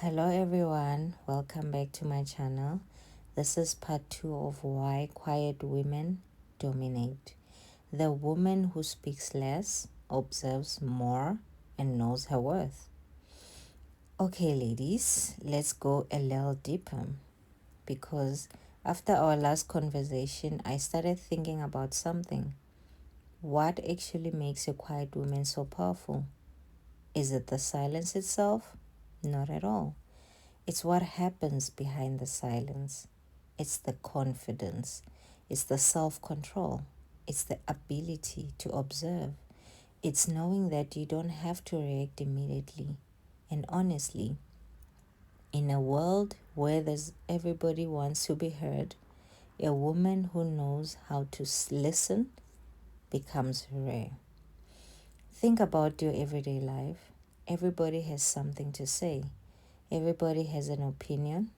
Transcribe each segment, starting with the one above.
Hello everyone, welcome back to my channel. This is part 2 of why quiet women dominate. The woman who speaks less, observes more, and knows her worth. Okay, ladies, let's go a little deeper because after our last conversation, I started thinking about something. What actually makes a quiet woman so powerful? Is it the silence itself? Not at all. It's what happens behind the silence. It's the confidence. It's the self control. It's the ability to observe. It's knowing that you don't have to react immediately. And honestly, in a world where everybody wants to be heard, a woman who knows how to listen becomes rare. Think about your everyday life. Everybody has something to say. Everybody has an opinion.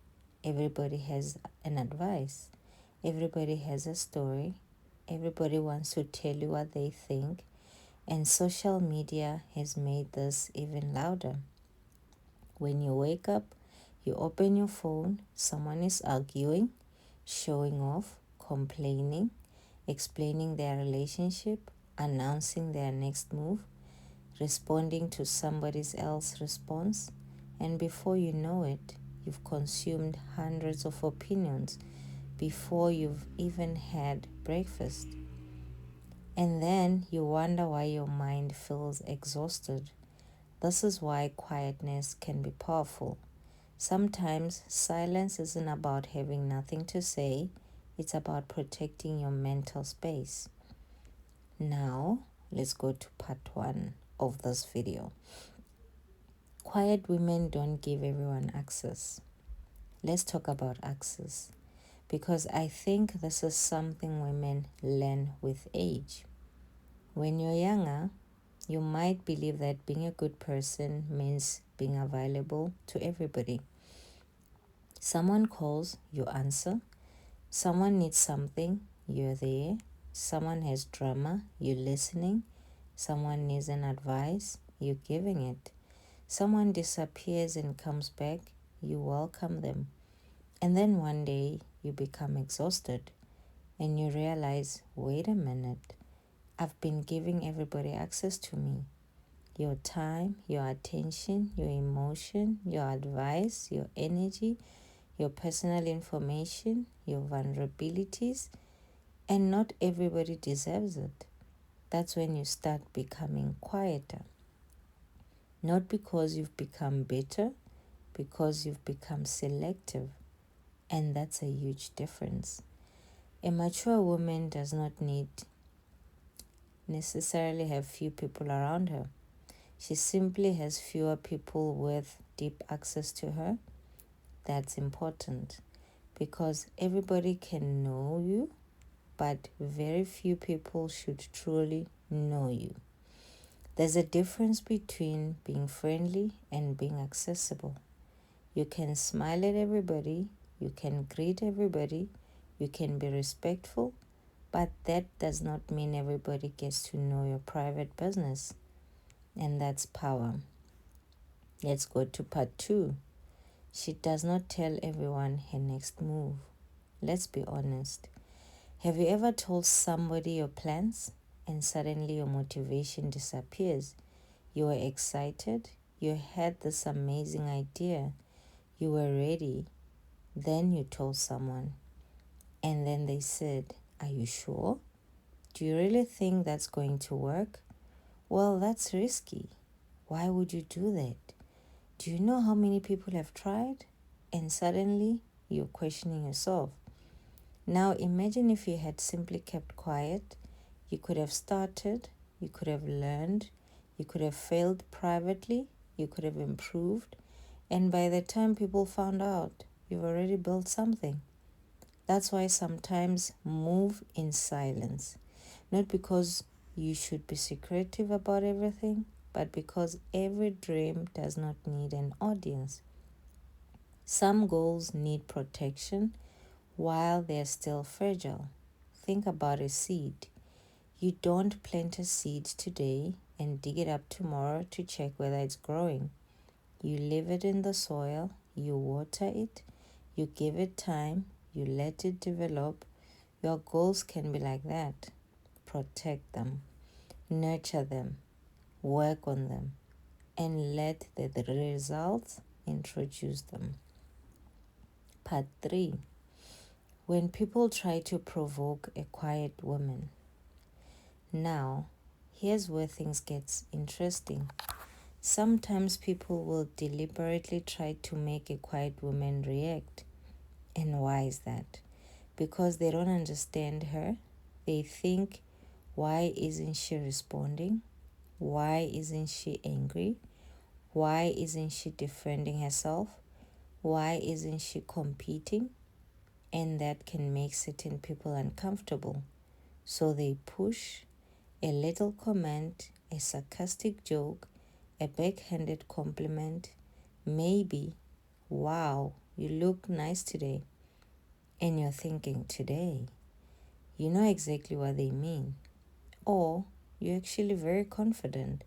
Everybody has an advice. Everybody has a story. Everybody wants to tell you what they think. And social media has made this even louder. When you wake up, you open your phone, someone is arguing, showing off, complaining, explaining their relationship, announcing their next move, responding to somebody else's response, and before you know it, you've consumed hundreds of opinions before you've even had breakfast. And then you wonder why your mind feels exhausted. This is why quietness can be powerful. Sometimes silence isn't about having nothing to say, it's about protecting your mental space. Now, let's go to part 1 of this video. Quiet women don't give everyone access. Let's talk about access because I think this is something women learn with age. When you're younger, you might believe that being a good person means being available to everybody. Someone calls, you answer. Someone needs something, you're there. Someone has drama, you're listening. Someone needs an advice, you're giving it. Someone disappears and comes back, you welcome them. And then one day you become exhausted and you realize, wait a minute, I've been giving everybody access to me. Your time, your attention, your emotion, your advice, your energy, your personal information, your vulnerabilities, and not everybody deserves it. That's when you start becoming quieter. Not because you've become better, because you've become selective. And that's a huge difference. A mature woman does not need necessarily have few people around her. She simply has fewer people with deep access to her. That's important because everybody can know you, but very few people should truly know you. There's a difference between being friendly and being accessible. You can smile at everybody, you can greet everybody, you can be respectful, but that does not mean everybody gets to know your private business. And that's power. Let's go to part 2. She does not tell everyone her next move. Let's be honest. Have you ever told somebody your plans and suddenly your motivation disappears? You were excited, you had this amazing idea, you were ready, then you told someone, and then they said, "Are you sure? Do you really think that's going to work?" Well, that's risky. Why would you do that? Do you know how many people have tried? And suddenly you're questioning yourself. Now imagine if you had simply kept quiet. You could have started, you could have learned, you could have failed privately, you could have improved, and by the time people found out, you've already built something. That's why sometimes move in silence. Not because you should be secretive about everything, but because every dream does not need an audience. Some goals need protection while they're still fragile. Think about a seed. You don't plant a seed today and dig it up tomorrow to check whether it's growing. You leave it in the soil, you water it, you give it time, you let it develop. Your goals can be like that. Protect them, nurture them, work on them, and let the results introduce them. Part 3. When people try to provoke a quiet woman. Now, here's where things get interesting. Sometimes people will deliberately try to make a quiet woman react. And why is that? Because they don't understand her. They think, why isn't she responding? Why isn't she angry? Why isn't she defending herself? Why isn't she competing? And that can make certain people uncomfortable. So they push a little comment, a sarcastic joke, a backhanded compliment, maybe, wow, you look nice today. And you're thinking, today? You know exactly what they mean. Or you're actually very confident.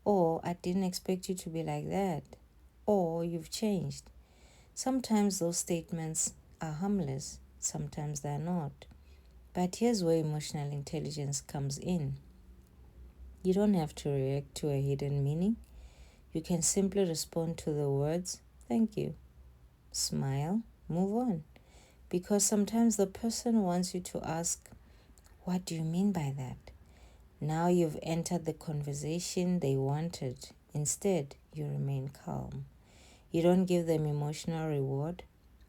Or I didn't expect you to be like that. Or you've changed. Sometimes those statements are harmless, sometimes they're not. But here's where emotional intelligence comes in. You don't have to react to a hidden meaning. You can simply respond to the words, thank you, smile, move on. Because sometimes the person wants you to ask, what do you mean by that? Now you've entered the conversation they wanted. Instead, you remain calm. You don't give them emotional reward,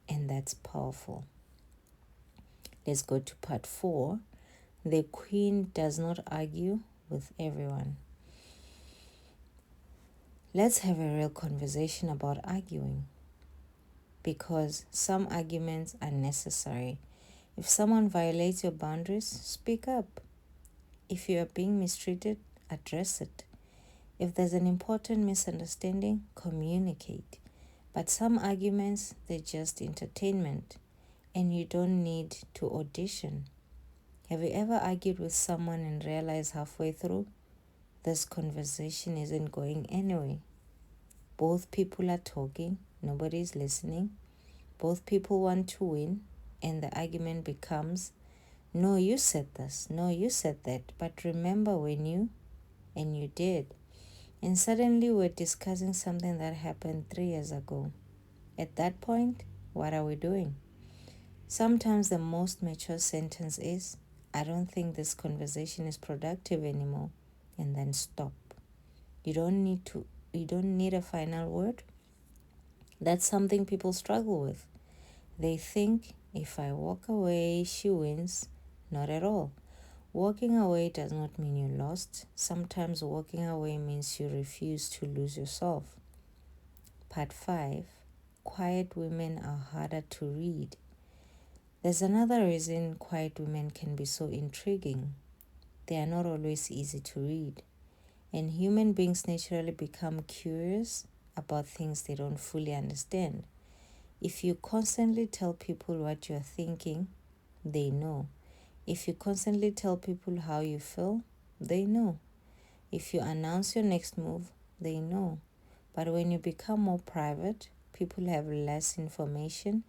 and that's powerful. Let's go to part 4. The queen does not argue with everyone. Let's have a real conversation about arguing, because some arguments are necessary. If someone violates your boundaries, speak up. If you are being mistreated, address it. If there's an important misunderstanding, communicate. But some arguments, they're just entertainment, and you don't need to audition. Have you ever argued with someone and realized halfway through, this conversation isn't going anywhere? Both people are talking, nobody's listening. Both people want to win, and the argument becomes, no, you said this, no, you said that, but remember when you, and you did. And suddenly we're discussing something that happened 3 years ago. At that point, what are we doing? Sometimes the most mature sentence is, I don't think this conversation is productive anymore, and then stop. You don't need a final word. That's something people struggle with. They think, if I walk away, she wins. Not at all. Walking away does not mean you lost. Sometimes walking away means you refuse to lose yourself. Part 5. Quiet women are harder to read. There's another reason quiet women can be so intriguing. They are not always easy to read. And human beings naturally become curious about things they don't fully understand. If you constantly tell people what you're thinking, they know. If you constantly tell people how you feel, they know. If you announce your next move, they know. But when you become more private, people have less information,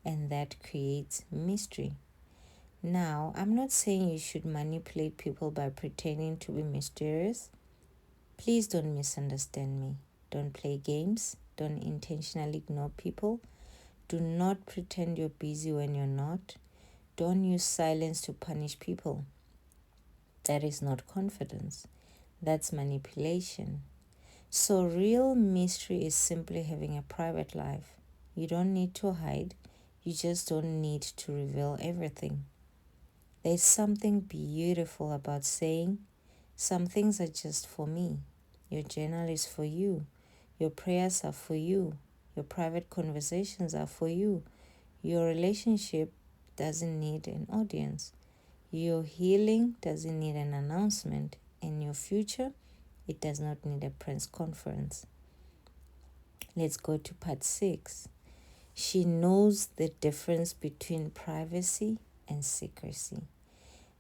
and that creates mystery. Now, I'm not saying you should manipulate people by pretending to be mysterious. Please don't misunderstand me. Don't play games. Don't intentionally ignore people. Do not pretend you're busy when you're not. Don't use silence to punish people. That is not confidence. That's manipulation. So real mystery is simply having a private life. You don't need to hide. You just don't need to reveal everything. There's something beautiful about saying, some things are just for me. Your journal is for you. Your prayers are for you. Your private conversations are for you. Your relationship doesn't need an audience. Your healing doesn't need an announcement. And your future, it does not need a press conference. Let's go to part 6. She knows the difference between privacy and secrecy.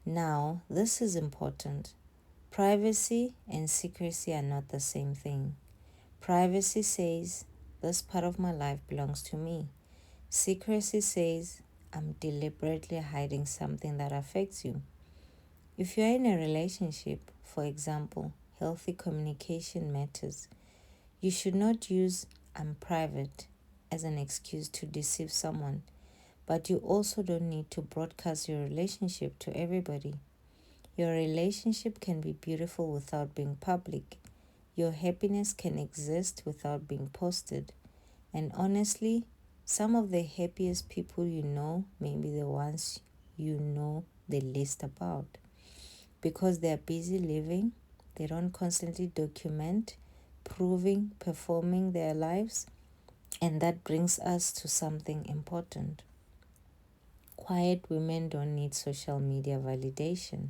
Now, this is important. Privacy and secrecy are not the same thing. Privacy says, this part of my life belongs to me. Secrecy says, I'm deliberately hiding something that affects you. If you're in a relationship, for example, healthy communication matters. You should not use I'm private as an excuse to deceive someone, but you also don't need to broadcast your relationship to everybody. Your relationship can be beautiful without being public. Your happiness can exist without being posted. And honestly, some of the happiest people you know may be the ones you know the least about. Because they're busy living, they don't constantly document, proving, performing their lives. And that brings us to something important. Quiet women don't need social media validation.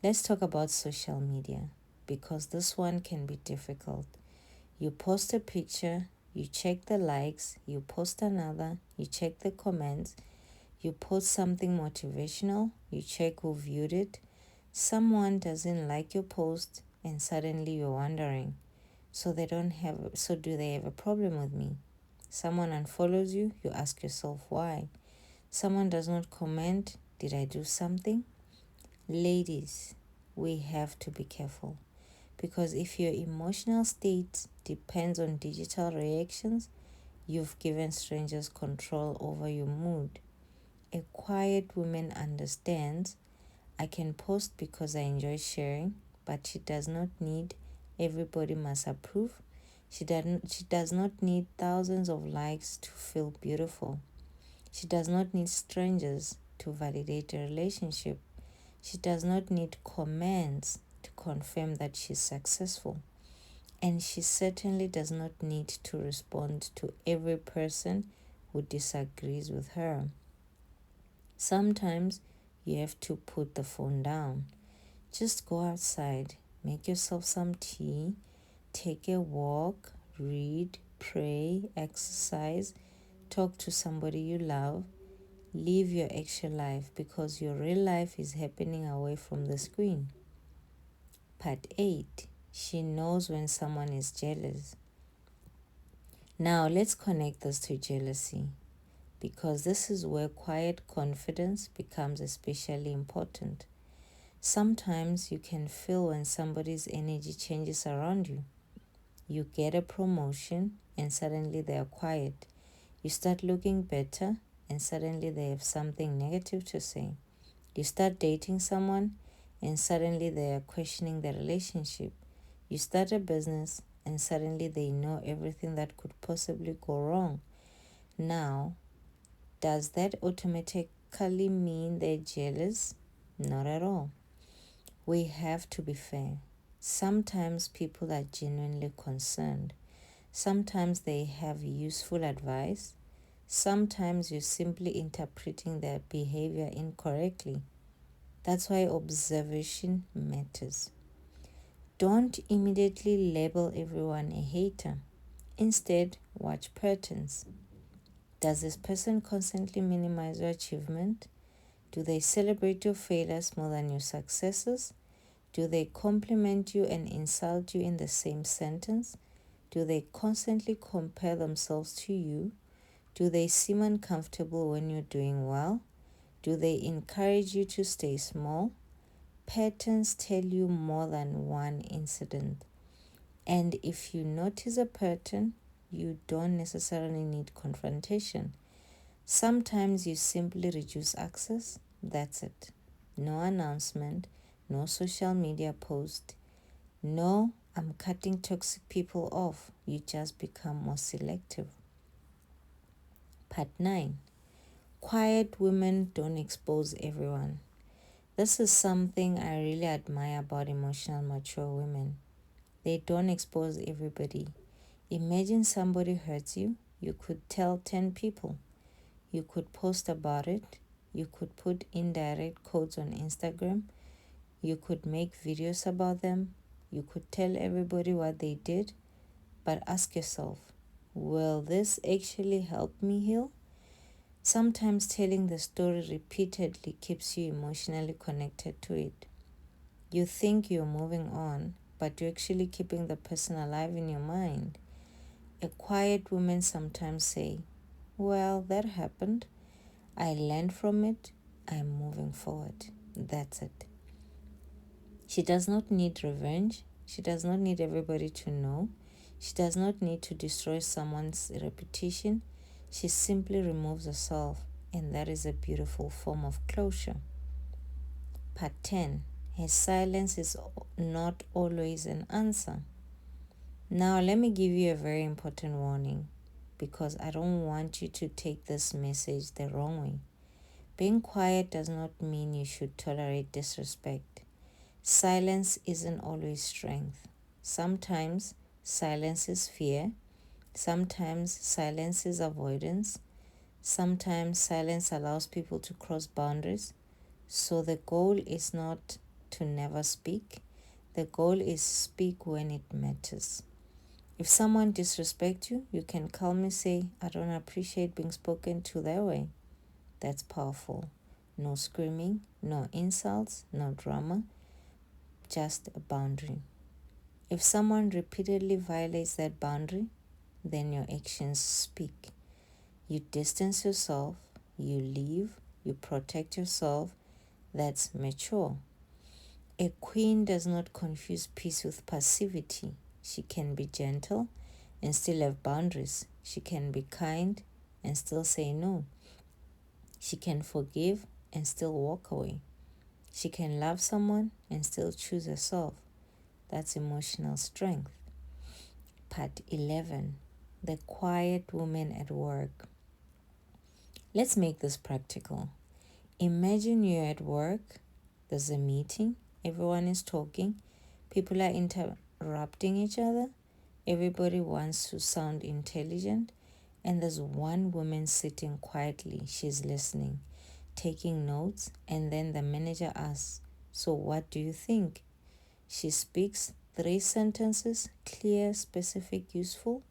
Let's talk about social media because this one can be difficult. You post a picture, you check the likes, you post another, you check the comments, you post something motivational, you check who viewed it. Someone doesn't like your post and suddenly you're wondering, so do they have a problem with me? Someone unfollows you, you ask yourself why. Someone does not comment, did I do something? Ladies, we have to be careful because if your emotional state depends on digital reactions, you've given strangers control over your mood. A quiet woman understands I can post because I enjoy sharing, but she does not need everybody must approve. She does not need thousands of likes to feel beautiful. She does not need strangers to validate a relationship. She does not need comments to confirm that she's successful. And she certainly does not need to respond to every person who disagrees with her. Sometimes you have to put the phone down. Just go outside, make yourself some tea, take a walk, read, pray, exercise, talk to somebody you love. Live your actual life because your real life is happening away from the screen. Part 8. She knows when someone is jealous. Now let's connect this to jealousy because this is where quiet confidence becomes especially important. Sometimes you can feel when somebody's energy changes around you. You get a promotion and suddenly they are quiet. You start looking better and suddenly they have something negative to say. You start dating someone and suddenly they are questioning the relationship. You start a business and suddenly they know everything that could possibly go wrong. Now, does that automatically mean they're jealous? Not at all. We have to be fair. Sometimes people are genuinely concerned. Sometimes they have useful advice. Sometimes you're simply interpreting their behavior incorrectly. That's why observation matters. Don't immediately label everyone a hater. Instead, watch patterns. Does this person constantly minimize your achievement? Do they celebrate your failures more than your successes? Do they compliment you and insult you in the same sentence? Do they constantly compare themselves to you? Do they seem uncomfortable when you're doing well? Do they encourage you to stay small? Patterns tell you more than one incident. And if you notice a pattern, you don't necessarily need confrontation. Sometimes you simply reduce access. That's it. No announcement, no social media post. No, I'm cutting toxic people off. You just become more selective. Part 9. Quiet women don't expose everyone. This is something I really admire about emotional mature women. They don't expose everybody. Imagine somebody hurts you. You could tell 10 people. You could post about it. You could put indirect quotes on Instagram. You could make videos about them. You could tell everybody what they did. But ask yourself, will this actually help me heal? Sometimes telling the story repeatedly keeps you emotionally connected to it. You think you're moving on, but you're actually keeping the person alive in your mind. A quiet woman sometimes say, well, that happened. I learned from it. I'm moving forward. That's it. She does not need revenge. She does not need everybody to know. She does not need to destroy someone's reputation. She simply removes herself, and that is a beautiful form of closure. Part 10. Her silence is not always an answer. Now, let me give you a very important warning, because I don't want you to take this message the wrong way. Being quiet does not mean you should tolerate disrespect. Silence isn't always strength. Sometimes silence is fear. Sometimes silence is avoidance. Sometimes silence allows people to cross boundaries. So the goal is not to never speak. The goal is speak when it matters. If someone disrespects you, you can calmly say, I don't appreciate being spoken to that way. That's powerful. No screaming, no insults, no drama, just a boundary. If someone repeatedly violates that boundary, then your actions speak. You distance yourself, you leave, you protect yourself. That's mature. A queen does not confuse peace with passivity. She can be gentle and still have boundaries. She can be kind and still say no. She can forgive and still walk away. She can love someone and still choose herself. That's emotional strength. Part 11. The quiet woman at work. Let's make this practical. Imagine you're at work, there's a meeting, everyone is talking, people are interrupting each other, everybody wants to sound intelligent, and there's one woman sitting quietly. She's listening, taking notes, and then the manager asks, so what do you think? She speaks 3 sentences, clear, specific, useful,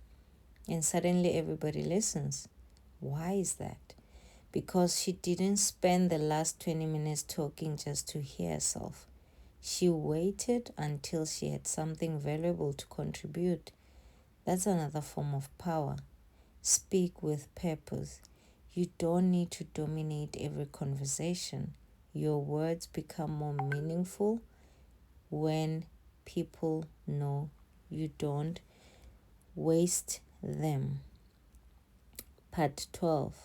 and suddenly everybody listens. Why is that? Because she didn't spend the last 20 minutes talking just to hear herself. She waited until she had something valuable to contribute. That's another form of power. Speak with purpose. You don't need to dominate every conversation. Your words become more meaningful when people know you don't waste them. Part 12.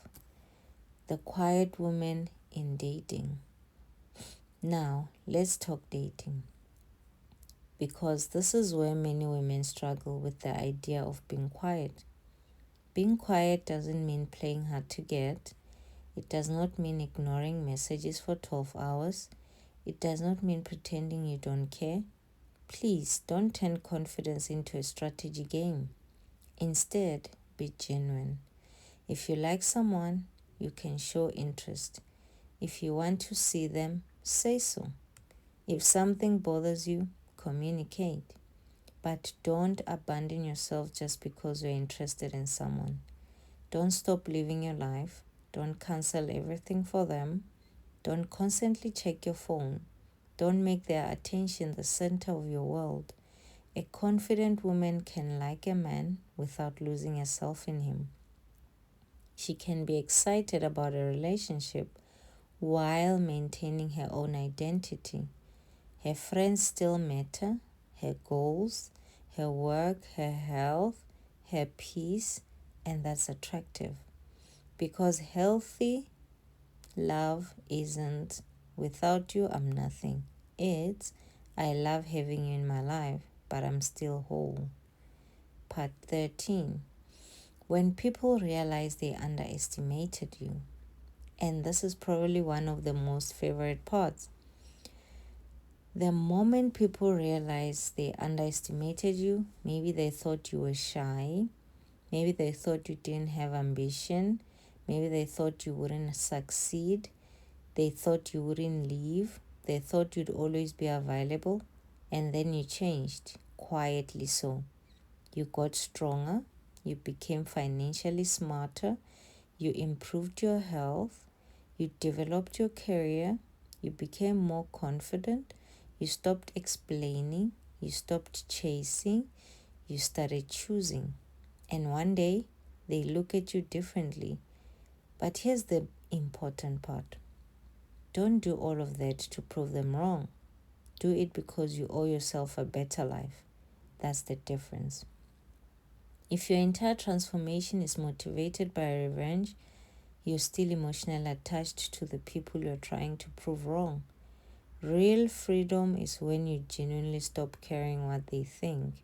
The quiet woman in dating. Now, let's talk dating. Because this is where many women struggle with the idea of being quiet. Being quiet doesn't mean playing hard to get. It does not mean ignoring messages for 12 hours. It does not mean pretending you don't care. Please don't turn confidence into a strategy game. Instead, be genuine. If you like someone, you can show interest. If you want to see them, say so. If something bothers you, communicate. But don't abandon yourself just because you're interested in someone. Don't stop living your life. Don't cancel everything for them. Don't constantly check your phone. Don't make their attention the center of your world. A confident woman can like a man without losing herself in him. She can be excited about a relationship while maintaining her own identity. Her friends still matter, her goals, her work, her health, her peace, and that's attractive. Because healthy love isn't without you, I'm nothing. It's I love having you in my life, but I'm still whole. Part 13. When people realize they underestimated you. And this is probably one of the most favorite parts. The moment people realize they underestimated you, maybe they thought you were shy, maybe they thought you didn't have ambition, maybe they thought you wouldn't succeed, they thought you wouldn't leave, they thought you'd always be available, and then you changed, quietly so. You got stronger, you became financially smarter, you improved your health, you developed your career, you became more confident, you stopped explaining, You stopped chasing, you started choosing. And one day, they look at you differently. But here's the important part. Don't do all of that to prove them wrong. Do it because you owe yourself a better life. That's the difference. If your entire transformation is motivated by revenge, you're still emotionally attached to the people you're trying to prove wrong. Real freedom is when you genuinely stop caring what they think.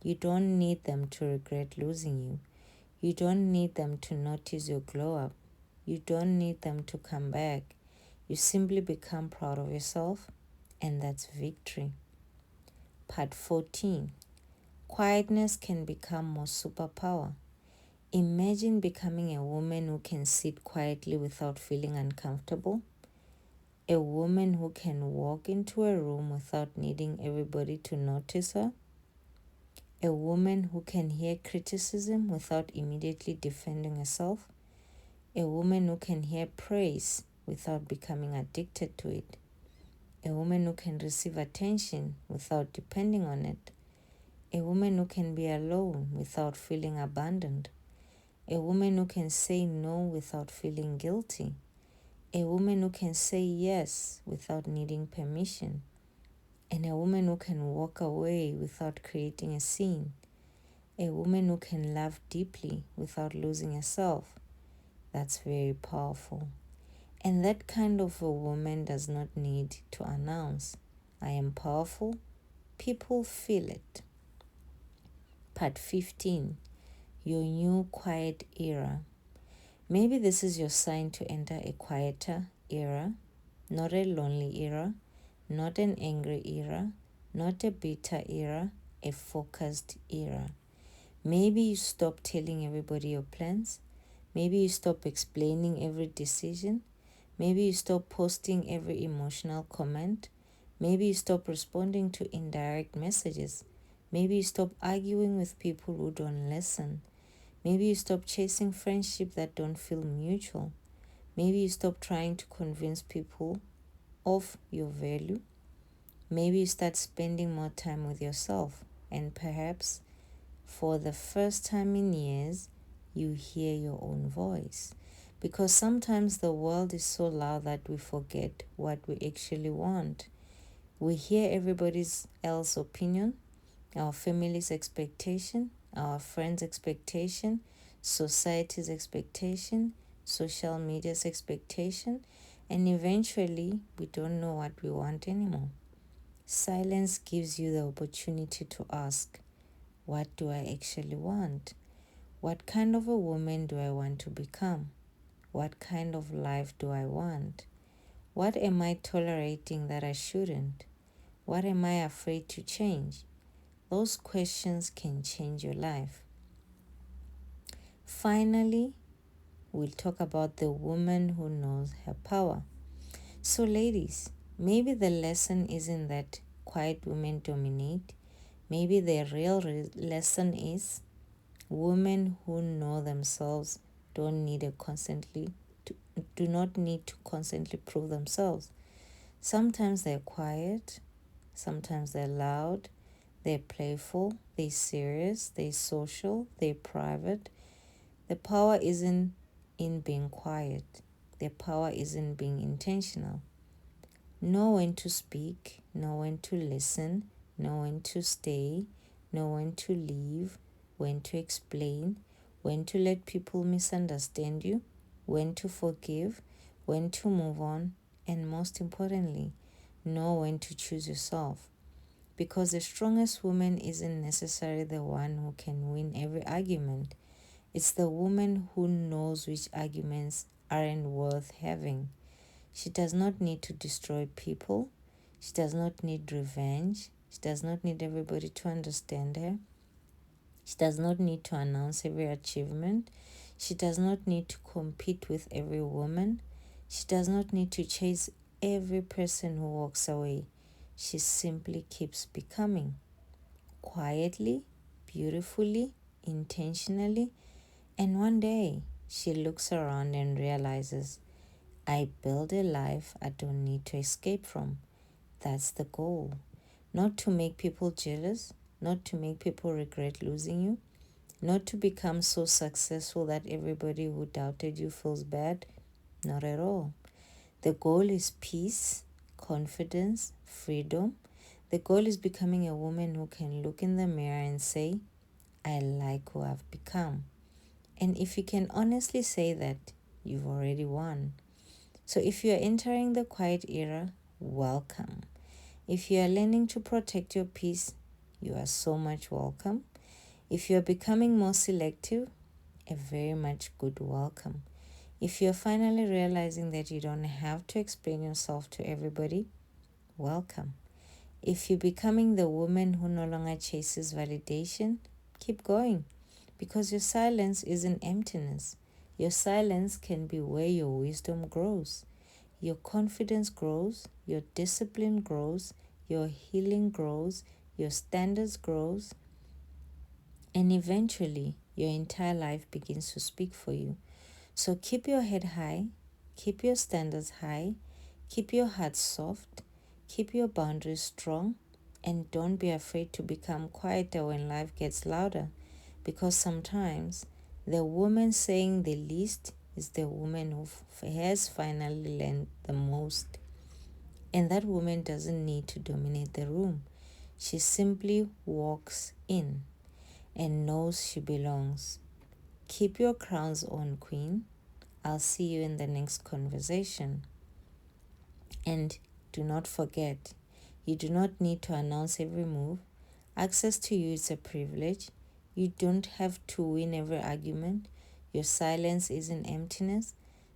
You don't need them to regret losing you. You don't need them to notice your glow up. You don't need them to come back. You simply become proud of yourself, and that's victory. Part 14. Quietness can become more superpower. Imagine becoming a woman who can sit quietly without feeling uncomfortable. A woman who can walk into a room without needing everybody to notice her. A woman who can hear criticism without immediately defending herself. A woman who can hear praise without becoming addicted to it. A woman who can receive attention without depending on it. A woman who can be alone without feeling abandoned. A woman who can say no without feeling guilty. A woman who can say yes without needing permission. And a woman who can walk away without creating a scene. A woman who can love deeply without losing herself. That's very powerful. And that kind of a woman does not need to announce, I am powerful. People feel it. Part 15. Your new quiet era. Maybe this is your sign to enter a quieter era, not a lonely era, not an angry era, not a bitter era, a focused era. Maybe you stop telling everybody your plans. Maybe you stop explaining every decision. Maybe you stop posting every emotional comment. Maybe you stop responding to indirect messages. Maybe you stop arguing with people who don't listen. Maybe you stop chasing friendships that don't feel mutual. Maybe you stop trying to convince people of your value. Maybe you start spending more time with yourself. And perhaps, for the first time in years, you hear your own voice. Because sometimes the world is so loud that we forget what we actually want. We hear everybody else's opinion, our family's expectation, our friends' expectation, society's expectation, social media's expectation, and eventually we don't know what we want anymore. Silence gives you the opportunity to ask, what do I actually want? What kind of a woman do I want to become? What kind of life do I want? What am I tolerating that I shouldn't? What am I afraid to change? Those questions can change your life. Finally, we'll talk about the woman who knows her power. So, ladies, maybe the lesson isn't that quiet women dominate. Maybe the real lesson is women who know themselves do not need to constantly prove themselves. Sometimes they're quiet, sometimes they're loud, they're playful, they're serious, they're social, they're private. The power isn't in being quiet. The power is in being intentional. Know when to speak, know when to listen, know when to stay, know when to leave, when to explain, when to let people misunderstand you, when to forgive, when to move on, and most importantly, know when to choose yourself. Because the strongest woman isn't necessarily the one who can win every argument. It's the woman who knows which arguments aren't worth having. She does not need to destroy people. She does not need revenge. She does not need everybody to understand her. She does not need to announce every achievement. She does not need to compete with every woman. She does not need to chase every person who walks away. She simply keeps becoming. Quietly, beautifully, intentionally, and one day she looks around and realizes, I build a life I don't need to escape from. That's the goal. not to make people jealous, not to make people regret losing you, not to become so successful that everybody who doubted you feels bad. Not at all. The goal is peace, confidence, freedom. The goal is becoming a woman who can look in the mirror and say, I like who I've become. And if you can honestly say that, you've already won. So if you are entering the quiet era, welcome. If you are learning to protect your peace, you are so much welcome. If you are becoming more selective, a very much good welcome. If you're finally realizing that you don't have to explain yourself to everybody, welcome. If you're becoming the woman who no longer chases validation, keep going, because your silence isn't emptiness. Your silence can be where your wisdom grows, your confidence grows, your discipline grows, your healing grows, your standards grows, and eventually your entire life begins to speak for you. So keep your head high, keep your standards high, keep your heart soft, keep your boundaries strong, and don't be afraid to become quieter when life gets louder, because sometimes the woman saying the least is the woman who has finally learned the most. And that woman doesn't need to dominate the room. She simply walks in and knows she belongs. Keep your crowns on, Queen. I'll see you in the next conversation. And do not forget, you do not need to announce every move. Access to you is a privilege. You don't have to win every argument. Your silence isn't emptiness.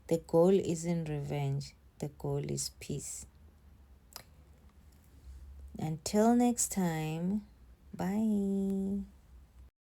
The goal isn't revenge. The goal is peace. Until next time, bye.